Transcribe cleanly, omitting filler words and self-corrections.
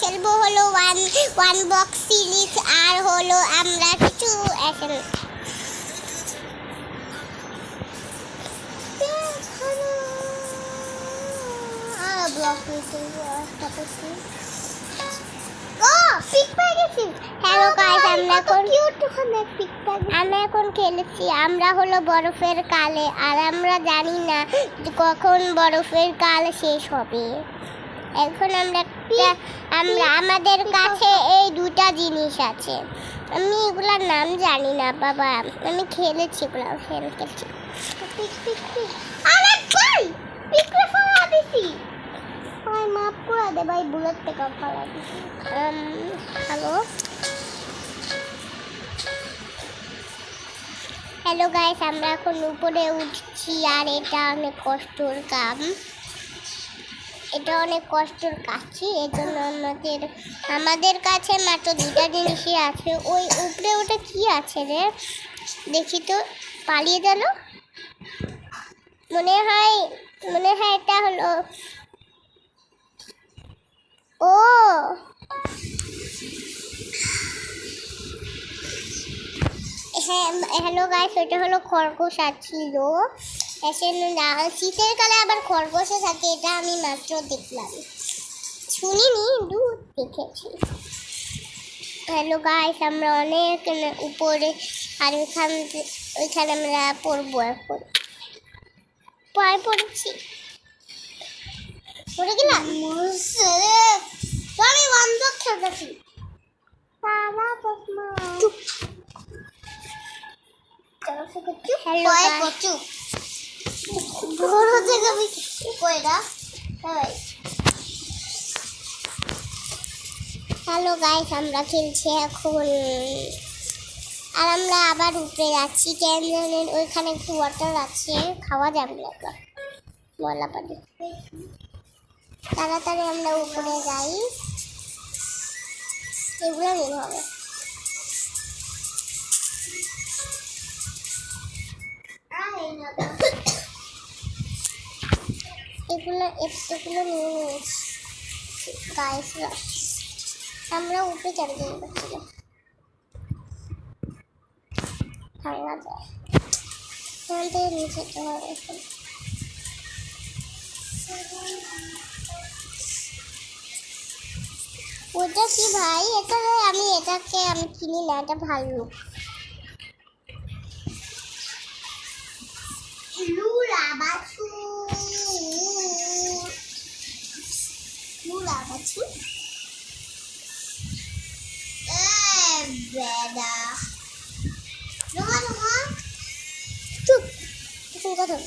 খেলবো হলো one box series আর হলো আমরা কিছু এখন ব্লক হ্যালো গাইস, আমরা এখন খেলেছি। আমরা হলো বরফের কালে, আর আমরা জানি না কখন বরফের কাল শেষ হবে। এখন আমাদের কাছে এই দুটা জিনিস আছে। আমি এগুলার নাম জানি না বাবা, আমি খেলেছি এগুলো খেলছি। ভাই মাফ করে দে ভাই, বুলেট থেকে ফেলা দিছি। হ্যালো গাইস, আমরা এখন উপরে উঠছি আর এটা অনেক কষ্টের কাজ। এজন্য আমাদের কাছে মাত্র দুটা জিনিসই আছে। ওই উপরে ওটা কি আছে রে, দেখি তো। পালিয়ে গেল মনে হয় এটা হলো ও হ্যাঁ। হ্যালো গাইস, ওটা হলো খরগোশ ছিল। শীতের কালে আবার খরগোশে থাকে, এটা আমি মাত্র দেখলাম, শুনিনি, দেখেছি। হ্যালো গাইস, আমরা অনেক উপরে, আর ওইখানে আমরা পড়বো এখন। পড়েছি, পড়ে গেলাম। আমি বন্ধ খেলতেছি। হ্যালো গাইস, আমরা খেলছি এখন, আর আমরা আবার উপরে যাচ্ছি। ক্যান্ডেলের ওইখানে একটু ওয়াটার আছে, খাওয়া যাবে না, ময়লা পানি। তাড়াতাড়ি আমরা উপরে যাই, এগুলো নিতে হবে। এগুলো নিয়ে নিয়েছি গাইসরা। আমরা উপরে চলে যাই, ভাঙা যায়, এখান থেকে নিচে যেতে হবে। ওটা কি ভাই? এটাকে আমি কিনি না, এটা ভালো। চুপ, কথা